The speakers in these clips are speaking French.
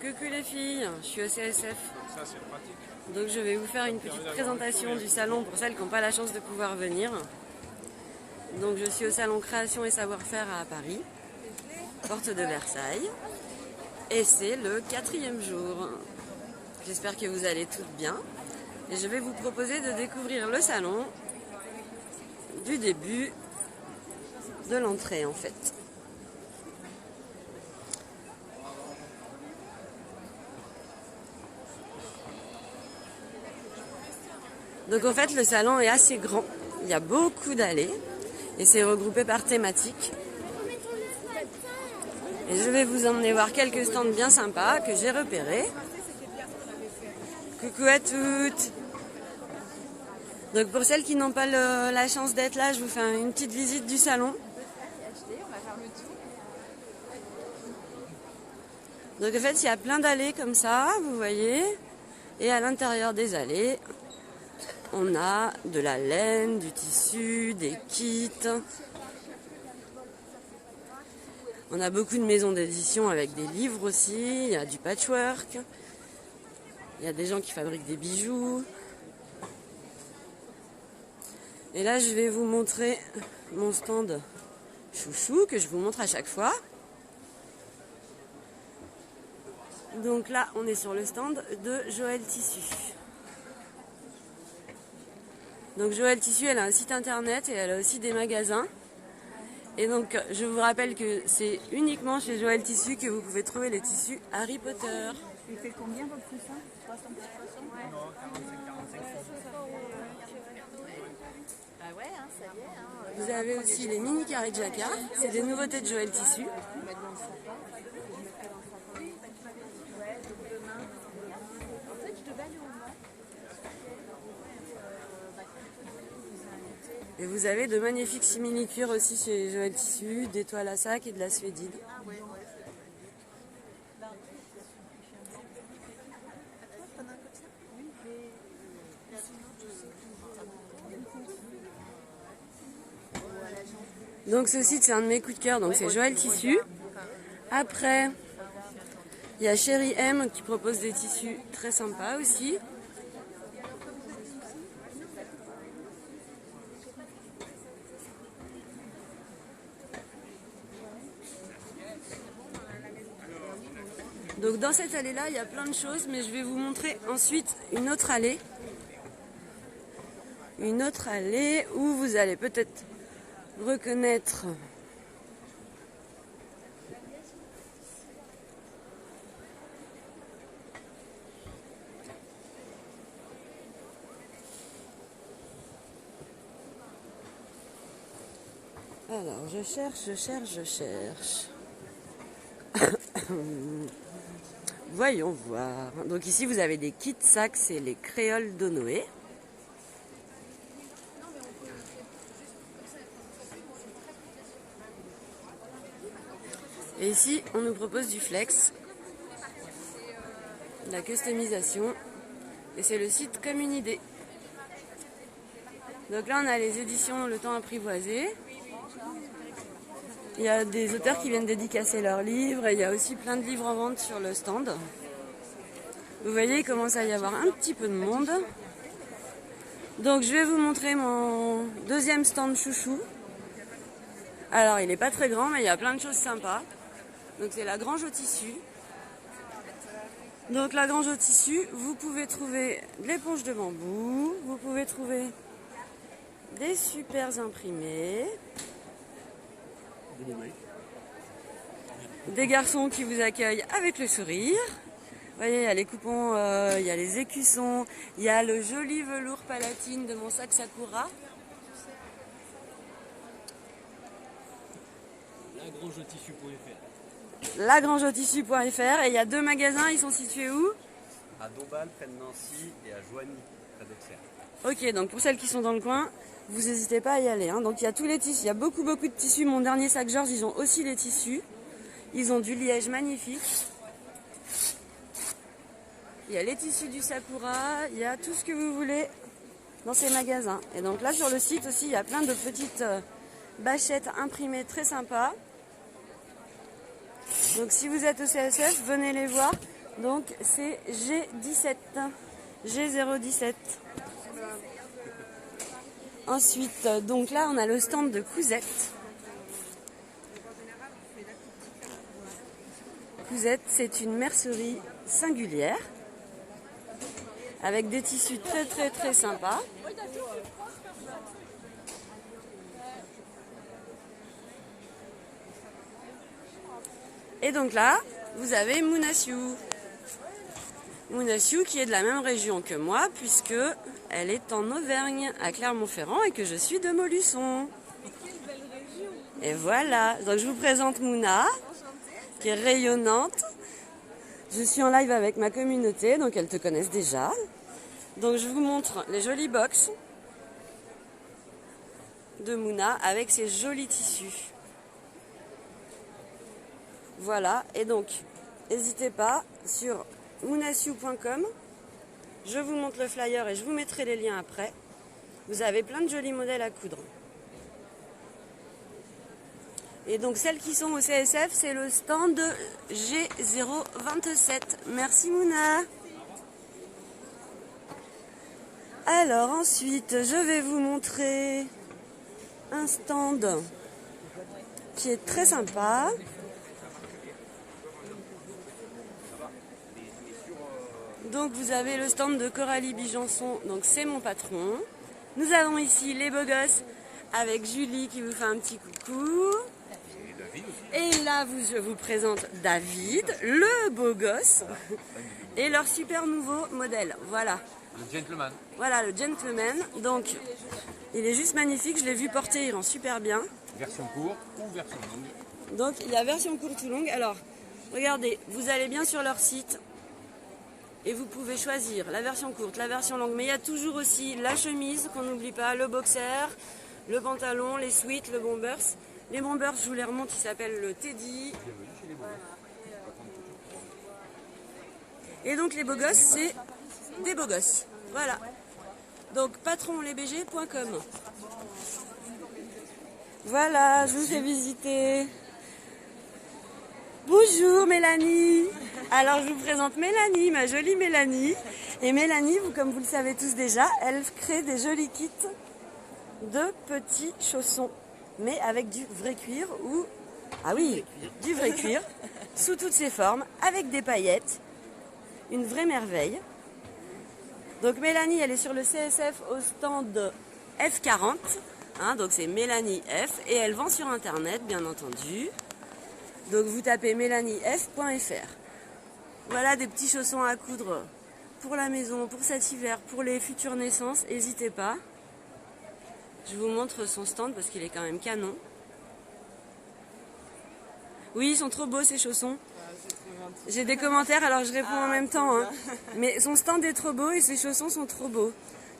Coucou les filles, je suis au CSF. Donc je vais vous faire une petite présentation du salon pour celles qui n'ont pas la chance de pouvoir venir. Donc je suis au salon Création et Savoir-faire à Paris, porte de Versailles. Et c'est le 4e jour. J'espère que vous allez toutes bien. Et je vais vous proposer de découvrir le salon du début de l'entrée en fait. Donc en fait le salon est assez grand, il y a beaucoup d'allées et c'est regroupé par thématique. Et je vais vous emmener voir quelques stands bien sympas que j'ai repérés. Coucou à toutes. Donc pour celles qui n'ont pas la chance d'être là, je vous fais une petite visite du salon. Donc en fait il y a plein d'allées comme ça, vous voyez. Et à l'intérieur des allées, on a de la laine, du tissu, des kits. On a beaucoup de maisons d'édition avec des livres aussi. Il y a du patchwork. Il y a des gens qui fabriquent des bijoux. Et là, je vais vous montrer mon stand chouchou que je vous montre à chaque fois. Donc là, on est sur le stand de Joël Tissu. Donc Joël Tissu, elle a un site internet et elle a aussi des magasins. Et donc je vous rappelle que c'est uniquement chez Joël Tissu que vous pouvez trouver les tissus Harry Potter. Il fait combien votre coussin? 300. Ah ouais, hein, ça y est. Hein. Vous avez aussi les mini carrés de jacquard. C'est des nouveautés de Joël Tissu. Et vous avez de magnifiques simili-cuirs aussi chez Joël Tissu, des toiles à sac et de la suédine. Donc ce site c'est un de mes coups de cœur, donc c'est Joël Tissu. Après, il y a Chérie M qui propose des tissus très sympas aussi. Donc dans cette allée-là, il y a plein de choses, mais je vais vous montrer ensuite une autre allée. Une autre allée où vous allez peut-être reconnaître alors je cherche. Voyons voir. Donc ici vous avez des kits sacs, c'est les créoles d'Onoé. Et ici on nous propose du flex, de la customisation. Et c'est le site Comme une idée. Donc là on a les éditions Le Temps Apprivoisé. Il y a des auteurs qui viennent dédicacer leurs livres et il y a aussi plein de livres en vente sur le stand. Vous voyez, il commence à y avoir un petit peu de monde. Donc je vais vous montrer mon deuxième stand chouchou. Alors il n'est pas très grand mais il y a plein de choses sympas. Donc c'est la Grange au Tissu. Donc la Grange au Tissu, vous pouvez trouver de l'éponge de bambou, vous pouvez trouver des super imprimés. Des garçons qui vous accueillent avec le sourire. Vous voyez, il y a les coupons, il y a les écussons, il y a le joli velours palatine de mon sac Sakura. Lagrangeautissu.fr. Et il y a 2 magasins, ils sont situés où? À Dombasle, près de Nancy, et à Joigny, près d'Auxerre. Ok, donc pour celles qui sont dans le coin, vous n'hésitez pas à y aller. Hein. Donc il y a tous les tissus, il y a beaucoup de tissus. Mon dernier sac Georges, ils ont aussi les tissus. Ils ont du liège magnifique. Il y a les tissus du Sakura, il y a tout ce que vous voulez dans ces magasins. Et donc là sur le site aussi, il y a plein de petites bâchettes imprimées très sympas. Donc si vous êtes au CSF, venez les voir. Donc c'est G17. G017. Ensuite, donc là on a le stand de Cousette. Cousette, c'est une mercerie singulière avec des tissus très très très sympas. Et donc là, vous avez Mounasiou. Mounasiou qui est de la même région que moi puisque elle est en Auvergne, à Clermont-Ferrand, et que je suis de Montluçon. Et voilà, donc je vous présente Mouna, qui est rayonnante. Je suis en live avec ma communauté, donc elles te connaissent déjà. Donc je vous montre les jolies box de Mouna avec ses jolis tissus. Voilà, et donc n'hésitez pas sur mounasiou.com. Je vous montre le flyer et je vous mettrai les liens après. Vous avez plein de jolis modèles à coudre. Et donc celles qui sont au CSF, c'est le stand G027. Merci Mouna. Alors ensuite, je vais vous montrer un stand qui est très sympa. Donc vous avez le stand de Coralie Bijançon, donc c'est mon patron. Nous avons ici les beaux gosses avec Julie qui vous fait un petit coucou. Et là, je vous présente David, le beau gosse, et leur super nouveau modèle. Voilà. Le gentleman. Voilà, le gentleman. Donc, il est juste magnifique. Je l'ai vu porter, il rend super bien. Version courte ou version longue? Donc, il y a version courte ou longue. Alors, regardez, vous allez bien sur leur site et vous pouvez choisir la version courte, la version longue. Mais il y a toujours aussi la chemise, qu'on n'oublie pas, le boxer, le pantalon, les sweats, le bombers. Les bombers, je vous les remonte, ils s'appellent le Teddy. Et donc les beaux gosses, c'est des beaux gosses. Voilà. Donc patronlesbg.com. Voilà, je vous ai visité. Bonjour Mélanie. Alors je vous présente Mélanie, ma jolie Mélanie. Et Mélanie, comme vous le savez tous déjà, elle crée des jolis kits de petits chaussons. Mais avec du vrai cuir ou... Ah oui, du vrai cuir, sous toutes ses formes, avec des paillettes. Une vraie merveille. Donc Mélanie, elle est sur le CSF au stand F40. Hein, donc c'est Mélanie F. Et elle vend sur Internet, bien entendu. Donc vous tapez mélanief.fr. Voilà des petits chaussons à coudre pour la maison, pour cet hiver, pour les futures naissances. N'hésitez pas. Je vous montre son stand parce qu'il est quand même canon. Oui, ils sont trop beaux ces chaussons. J'ai des commentaires alors je réponds en même temps. Hein. Mais son stand est trop beau et ses chaussons sont trop beaux.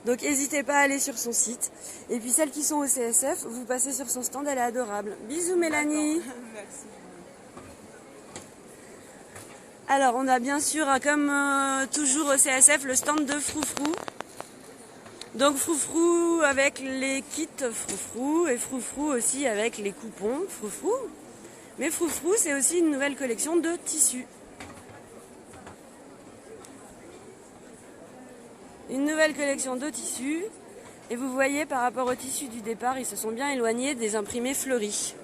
Donc n'hésitez pas à aller sur son site. Et puis celles qui sont au CSF, vous passez sur son stand, elle est adorable. Bisous Mélanie. Merci. Alors on a bien sûr, comme toujours au CSF, le stand de Froufrou. Donc Froufrou avec les kits Froufrou et Froufrou aussi avec les coupons Froufrou. Mais Froufrou, c'est aussi une nouvelle collection de tissus. Une nouvelle collection de tissus. Et vous voyez, par rapport aux tissus du départ, ils se sont bien éloignés des imprimés fleuris.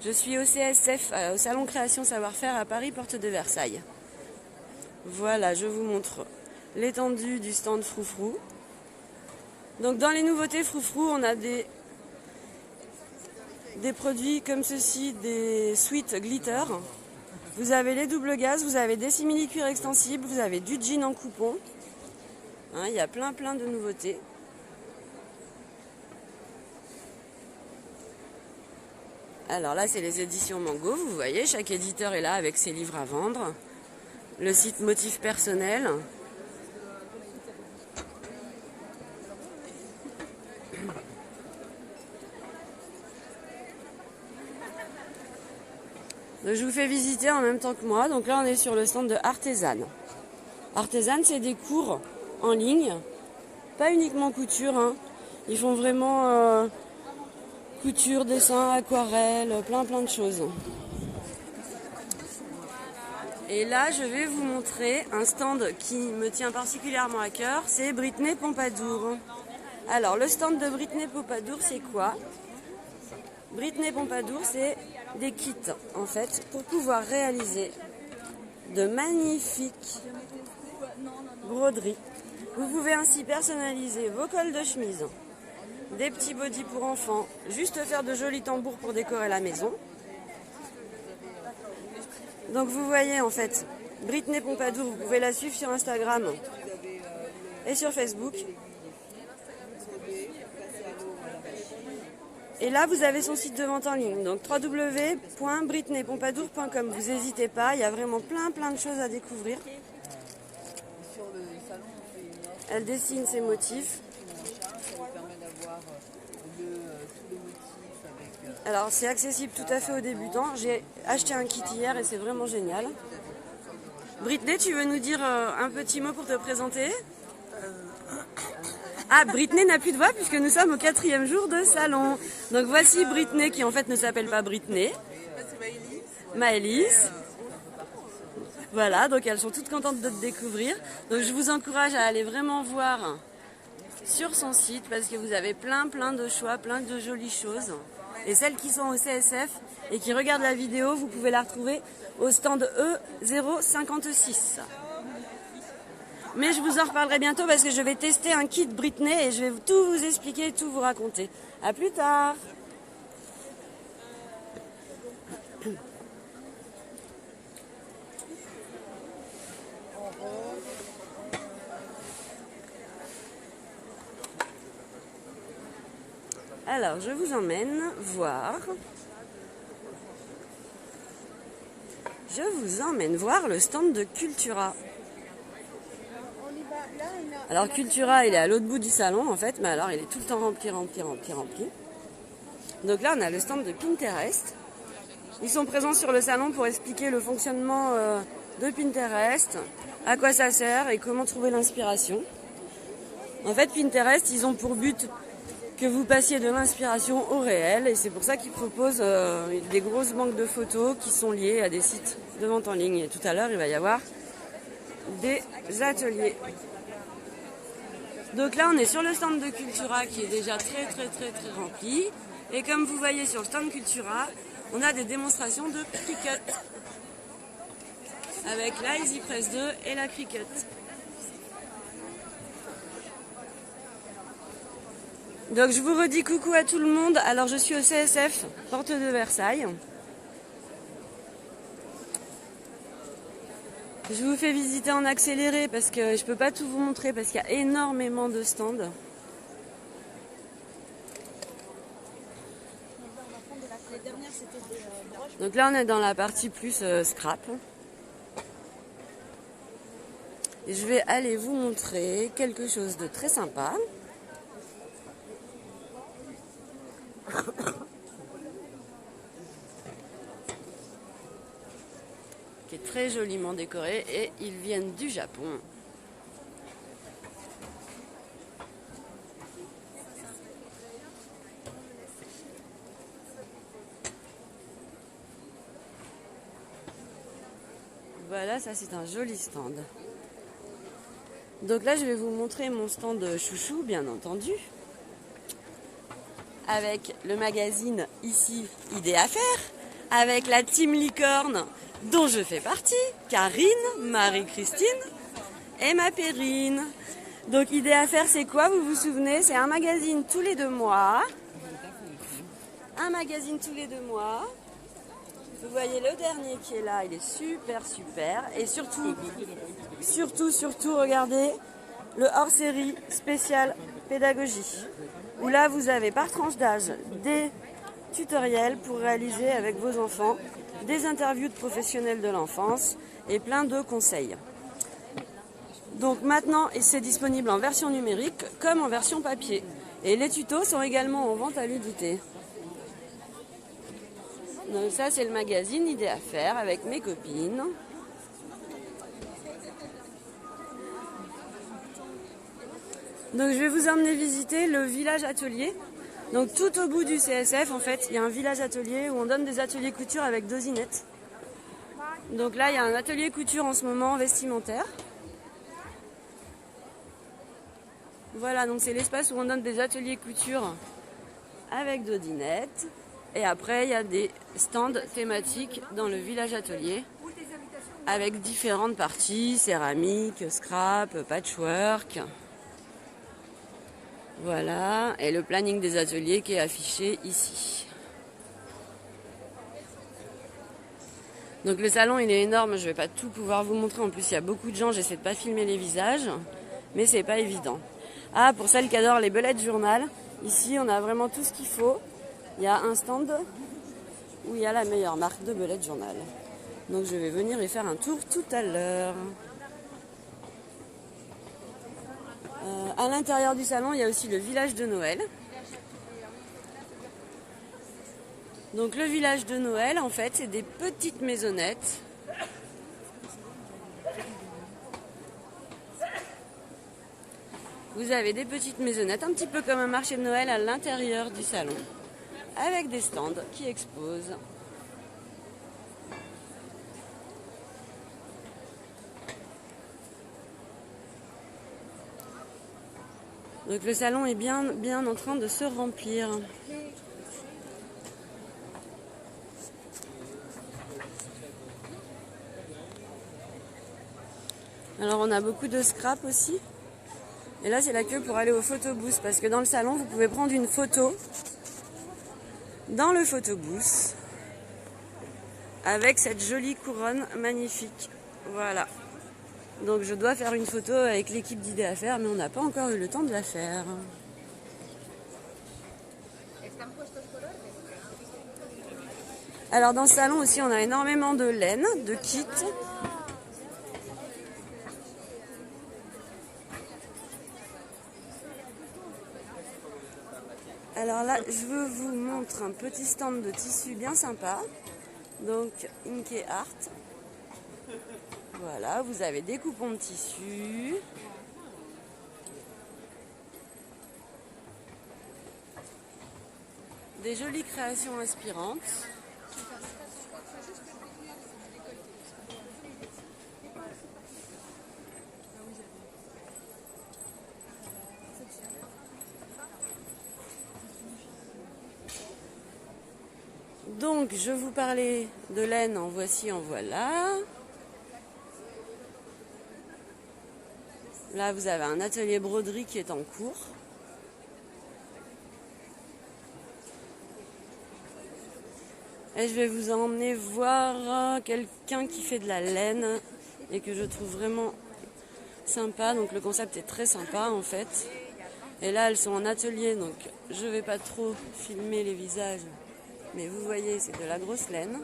Je suis au CSF, au Salon Création Savoir-Faire à Paris, porte de Versailles. Voilà, je vous montre l'étendue du stand Froufrou. Donc dans les nouveautés Froufrou, on a des produits comme ceci, des suites glitter. Vous avez les doubles gaz, vous avez des simili-cuir extensibles, vous avez du jean en coupon. Hein, il y a plein de nouveautés. Alors là, c'est les éditions Mango, vous voyez, chaque éditeur est là avec ses livres à vendre. Le site Motif Personnel. Donc, je vous fais visiter en même temps que moi. Donc là, on est sur le stand de Artesane. Artesane, c'est des cours en ligne, pas uniquement couture. Hein. Ils font vraiment couture, dessin, aquarelle, plein de choses. Et là, je vais vous montrer un stand qui me tient particulièrement à cœur, c'est Britney Pompadour. Alors, le stand de Britney Pompadour, c'est quoi? Britney Pompadour, c'est des kits, en fait, pour pouvoir réaliser de magnifiques broderies. Vous pouvez ainsi personnaliser vos cols de chemise, des petits bodys pour enfants, juste faire de jolis tambours pour décorer la maison. Donc vous voyez en fait, Britney Pompadour, vous pouvez la suivre sur Instagram et sur Facebook. Et là, vous avez son site de vente en ligne, donc www.britneypompadour.com. Vous n'hésitez pas, il y a vraiment plein de choses à découvrir. Elle dessine ses motifs. Alors, c'est accessible tout à fait aux débutants. J'ai acheté un kit hier et c'est vraiment génial. Britney, tu veux nous dire un petit mot pour te présenter ? Ah, Britney n'a plus de voix puisque nous sommes au 4e jour de salon. Donc voici Britney qui en fait ne s'appelle pas Britney. Maëlys. Voilà, donc elles sont toutes contentes de te découvrir. Donc je vous encourage à aller vraiment voir sur son site parce que vous avez plein de choix, plein de jolies choses. Et celles qui sont au CSF et qui regardent la vidéo, vous pouvez la retrouver au stand E056. Mais je vous en reparlerai bientôt parce que je vais tester un kit Britney et je vais tout vous expliquer, tout vous raconter. A plus tard. Alors, je vous emmène voir. Je vous emmène voir le stand de Cultura. Alors Cultura, il est à l'autre bout du salon en fait, mais alors il est tout le temps rempli. Donc là, on a le stand de Pinterest. Ils sont présents sur le salon pour expliquer le fonctionnement de Pinterest, à quoi ça sert et comment trouver l'inspiration. En fait, Pinterest, ils ont pour but que vous passiez de l'inspiration au réel et c'est pour ça qu'ils proposent des grosses banques de photos qui sont liées à des sites de vente en ligne. Et tout à l'heure, il va y avoir des ateliers. Donc là, on est sur le stand de Cultura qui est déjà très rempli. Et comme vous voyez sur le stand Cultura, on a des démonstrations de Cricut avec la EasyPress 2 et la Cricut. Donc je vous redis coucou à tout le monde. Alors je suis au CSF, porte de Versailles. Je vous fais visiter en accéléré parce que je peux pas tout vous montrer parce qu'il y a énormément de stands. Donc là on est dans la partie plus scrap. Et je vais aller vous montrer quelque chose de très sympa. Qui est très joliment décoré et ils viennent du Japon. Voilà, ça c'est un joli stand. Donc là je vais vous montrer mon stand chouchou, bien entendu. Avec le magazine ici, Idées à faire, avec la team licorne dont je fais partie, Karine, Marie-Christine et ma Perrine. Donc Idées à faire, c'est quoi, vous vous souvenez? C'est un magazine tous les 2 mois. Un magazine tous les 2 mois. Vous voyez le dernier qui est là, il est super. Et surtout, regardez le hors-série spécial pédagogie. Où là, vous avez par tranche d'âge des tutoriels pour réaliser avec vos enfants des interviews de professionnels de l'enfance et plein de conseils. Donc maintenant, c'est disponible en version numérique comme en version papier. Et les tutos sont également en vente à l'unité. Donc ça, c'est le magazine Idées à faire avec mes copines. Donc je vais vous emmener visiter le village atelier Donc tout au bout du CSF, en fait, il y a un village atelier où on donne des ateliers couture avec dosinettes. Donc là, il y a un atelier couture en ce moment vestimentaire. Voilà, donc c'est l'espace où on donne des ateliers couture avec dosinettes. Et après, il y a des stands thématiques dans le village atelier avec différentes parties, céramique, scrap, patchwork. Voilà, et le planning des ateliers qui est affiché ici. Donc le salon il est énorme, je vais pas tout pouvoir vous montrer, en plus il y a beaucoup de gens, j'essaie de pas filmer les visages, mais c'est pas évident. Ah, pour celles qui adorent les bullet journal, ici on a vraiment tout ce qu'il faut. Il y a un stand où il y a la meilleure marque de bullet journal. Donc je vais venir y faire un tour tout à l'heure. À l'intérieur du salon, il y a aussi le village de Noël. Donc le village de Noël, en fait, c'est des petites maisonnettes. Vous avez des petites maisonnettes, un petit peu comme un marché de Noël à l'intérieur du salon, avec des stands qui exposent. Donc le salon est bien en train de se remplir. Alors on a beaucoup de scrap aussi. Et là c'est la queue pour aller au photobooth parce que dans le salon vous pouvez prendre une photo dans le photobooth avec cette jolie couronne magnifique. Voilà. Donc je dois faire une photo avec l'équipe d'idées à faire, mais on n'a pas encore eu le temps de la faire. Alors dans ce salon aussi, on a énormément de laine, de kits. Alors là, je vous montre un petit stand de tissu bien sympa. Donc Inke Art. Voilà, vous avez des coupons de tissu. Des jolies créations inspirantes. Donc, je vous parlais de laine, en voici, en voilà. Là, vous avez un atelier broderie qui est en cours. Et je vais vous emmener voir quelqu'un qui fait de la laine et que je trouve vraiment sympa. Donc le concept est très sympa en fait. Et là, elles sont en atelier, donc je vais pas trop filmer les visages. Mais vous voyez, c'est de la grosse laine.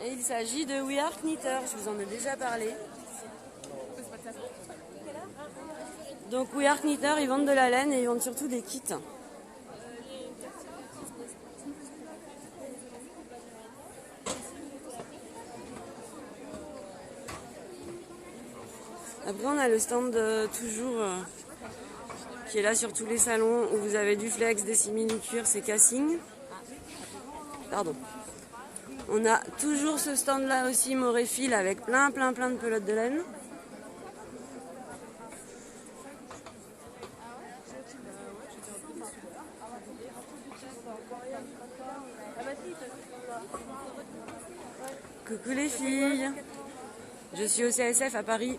Et il s'agit de We Are Knitter, je vous en ai déjà parlé. Donc We Are Knitter, ils vendent de la laine et ils vendent surtout des kits. Après on a le stand toujours qui est là sur tous les salons où vous avez du flex, des simili-cuir, c'est casting. Pardon. On a toujours ce stand là aussi, Moréfil, avec plein de pelotes de laine. Coucou les filles, je suis au CSF à Paris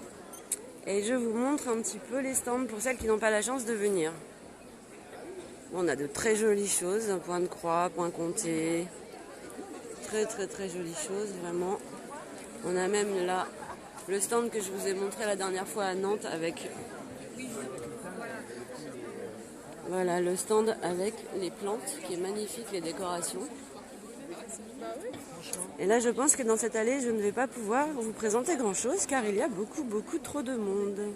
et je vous montre un petit peu les stands pour celles qui n'ont pas la chance de venir. On a de très jolies choses, point de croix, point comté, très jolies choses vraiment. On a même là le stand que je vous ai montré la dernière fois à Nantes avec voilà le stand avec les plantes qui est magnifique, les décorations. Et là je pense que dans cette allée je ne vais pas pouvoir vous présenter grand chose car il y a beaucoup trop de monde.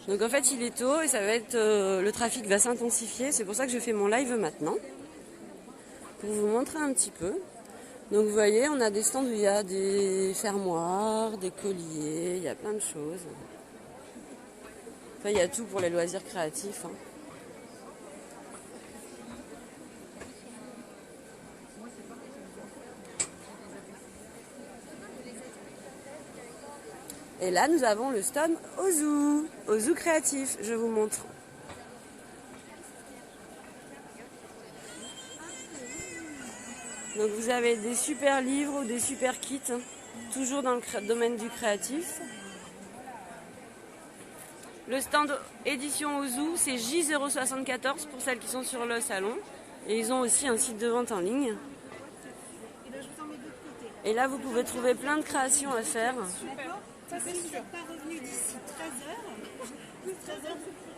Donc en fait il est tôt et ça va être le trafic va s'intensifier, c'est pour ça que je fais mon live maintenant pour vous montrer un petit peu. Donc vous voyez on a des stands où il y a des fermoirs, des colliers, il y a plein de choses. Enfin, il y a tout pour les loisirs créatifs. Hein. Et là, nous avons le stand Ozu créatif. Je vous montre. Donc vous avez des super livres ou des super kits, hein, toujours dans le domaine du créatif. Le stand édition Ozu, c'est J074 pour celles qui sont sur le salon. Et ils ont aussi un site de vente en ligne. Et là, vous pouvez trouver plein de créations à faire. Ça, si vous n'êtes pas revenu d'ici 13h, plus 13h,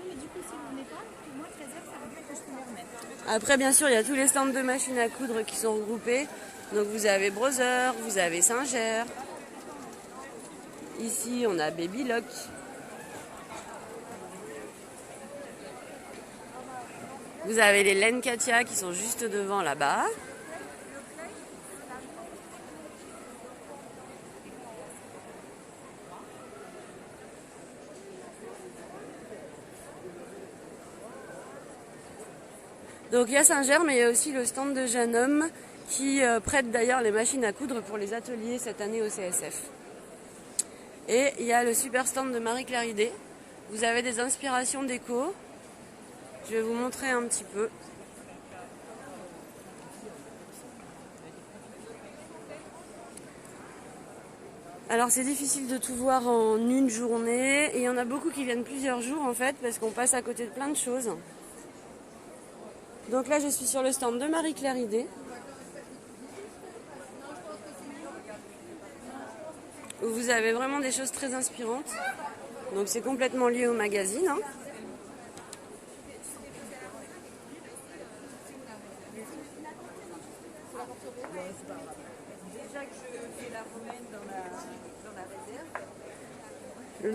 mais du coup, si vous venez pas, moi, 13h, ça veut dire que je peux les remettre. Après, bien sûr, il y a tous les stands de machines à coudre qui sont regroupés. Donc, vous avez Brother, vous avez Singer. Ici, on a Baby Lock. Vous avez les laines Katia qui sont juste devant là-bas. Donc il y a Singer, mais il y a aussi le stand de Jeune Homme qui prête d'ailleurs les machines à coudre pour les ateliers cette année au CSF. Et il y a le super stand de Marie-Claire Idé. Vous avez des inspirations déco. Je vais vous montrer un petit peu. Alors c'est difficile de tout voir en une journée et il y en a beaucoup qui viennent plusieurs jours en fait parce qu'on passe à côté de plein de choses. Donc là je suis sur le stand de Marie-Claire Idé. Où vous avez vraiment des choses très inspirantes. Donc c'est complètement lié au magazine. Hein.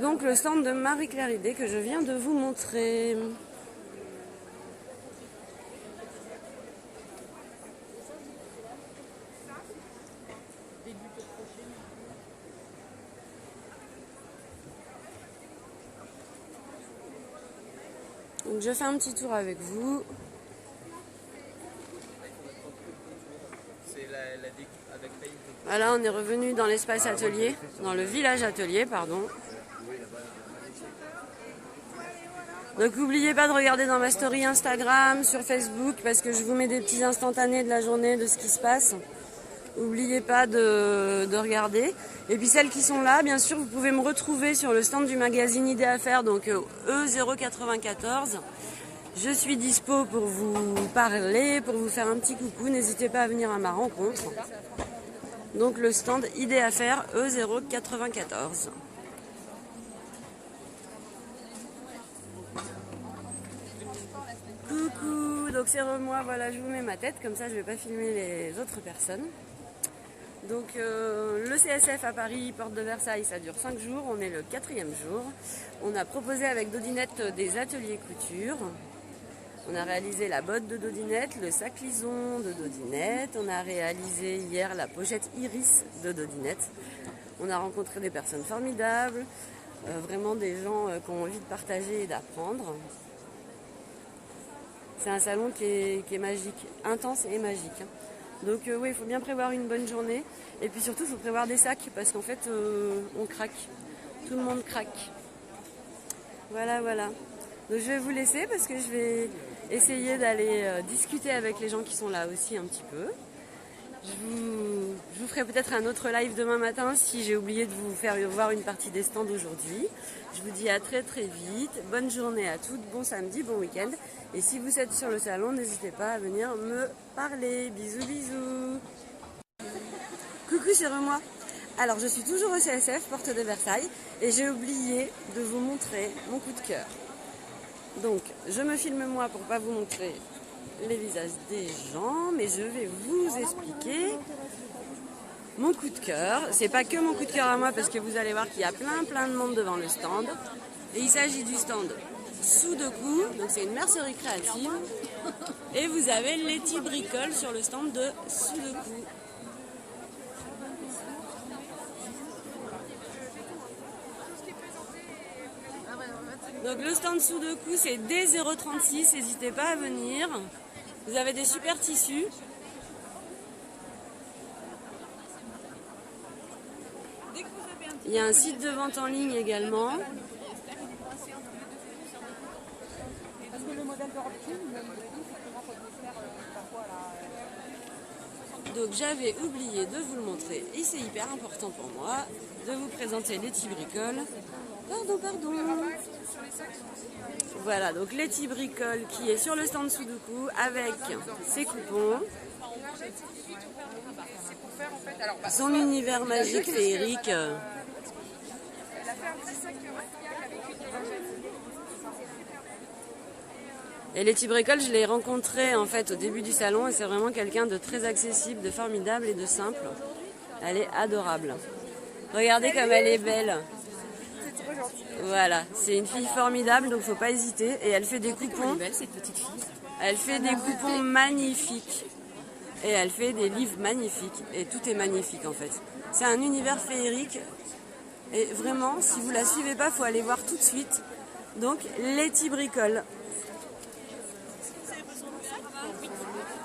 Donc le stand de Marie-Claire Idé que je viens de vous montrer. Donc je fais un petit tour avec vous. Voilà, on est revenu dans l'espace atelier, dans le village atelier, pardon. Donc n'oubliez pas de regarder dans ma story Instagram, sur Facebook, parce que je vous mets des petits instantanés de la journée, de ce qui se passe. N'oubliez pas de regarder. Et puis celles qui sont là, bien sûr, vous pouvez me retrouver sur le stand du magazine Idée à faire, donc E094. Je suis dispo pour vous parler, pour vous faire un petit coucou. N'hésitez pas à venir à ma rencontre. Donc le stand Idée à faire E094. Coucou, donc c'est moi, voilà, je vous mets ma tête, comme ça je ne vais pas filmer les autres personnes. Donc le CSF à Paris, porte de Versailles, ça dure 5 jours, on est le 4e jour. On a proposé avec Dodinette des ateliers couture. On a réalisé la botte de Dodinette, le sac lison de Dodinette. On a réalisé hier la pochette Iris de Dodinette. On a rencontré des personnes formidables, vraiment des gens qui ont envie de partager et d'apprendre. C'est un salon qui est magique, intense et magique. Hein. Donc oui, il faut bien prévoir une bonne journée. Et puis surtout, il faut prévoir des sacs parce qu'en fait, on craque. Tout le monde craque. Voilà, voilà. Donc je vais vous laisser parce que je vais essayer d'aller discuter avec les gens qui sont là aussi un petit peu. Je vous ferai peut-être un autre live demain matin si j'ai oublié de vous faire voir une partie des stands aujourd'hui. Je vous dis à très très vite. Bonne journée à toutes, bon samedi, bon week-end. Et si vous êtes sur le salon, n'hésitez pas à venir me parler. Bisous, bisous. Coucou, c'est moi. Alors, je suis toujours au CSF, porte de Versailles, et j'ai oublié de vous montrer mon coup de cœur. Donc, je me filme moi pour pas vous montrer les visages des gens, mais je vais vous expliquer mon coup de cœur. C'est pas que mon coup de cœur à moi, parce que vous allez voir qu'il y a plein de monde devant le stand. Et il s'agit du stand Sudoku, donc c'est une mercerie créative. Et vous avez Letty Bricole sur le stand de Sudoku. Donc le stand Sudoku c'est D036, n'hésitez pas à venir. Vous avez des super tissus. Il y a un site de vente en ligne également. Parce que le modèle de Robkin, parfois là. Donc j'avais oublié de vous le montrer, et c'est hyper important pour moi, de vous présenter Letty Bricole. Pardon. Voilà, donc Letty Bricole qui est sur le stand Sudoku avec ses coupons. Son univers magique féerique. Et Letty Bricole, je l'ai rencontrée en fait au début du salon et c'est vraiment quelqu'un de très accessible, de formidable et de simple. Elle est adorable. Regardez comme elle est belle. Voilà, c'est une fille formidable, donc faut pas hésiter. Et elle fait des coupons. Elle fait des coupons magnifiques. Et elle fait des livres magnifiques. Et tout est magnifique en fait. C'est un univers féerique. Et vraiment, si vous la suivez pas, faut aller voir tout de suite. Donc, Letty Bricole.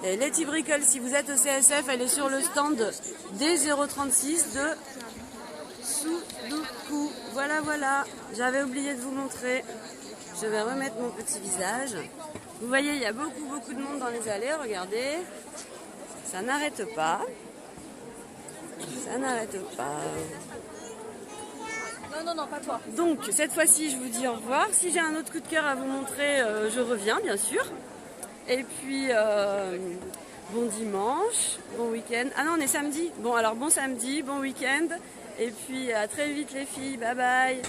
Et Letty Bricole, si vous êtes au CSF, elle est sur le stand D036 de Sudoku. Voilà, j'avais oublié de vous montrer. Je vais remettre mon petit visage. Vous voyez, il y a beaucoup de monde dans les allées, regardez. Ça n'arrête pas. Ça n'arrête pas. Non, pas toi. Donc, cette fois-ci, je vous dis au revoir. Si j'ai un autre coup de cœur à vous montrer, je reviens, bien sûr. Et puis, bon dimanche, bon week-end. Ah non, on est samedi. Bon, alors bon samedi, bon week-end. Et puis, à très vite les filles. Bye bye.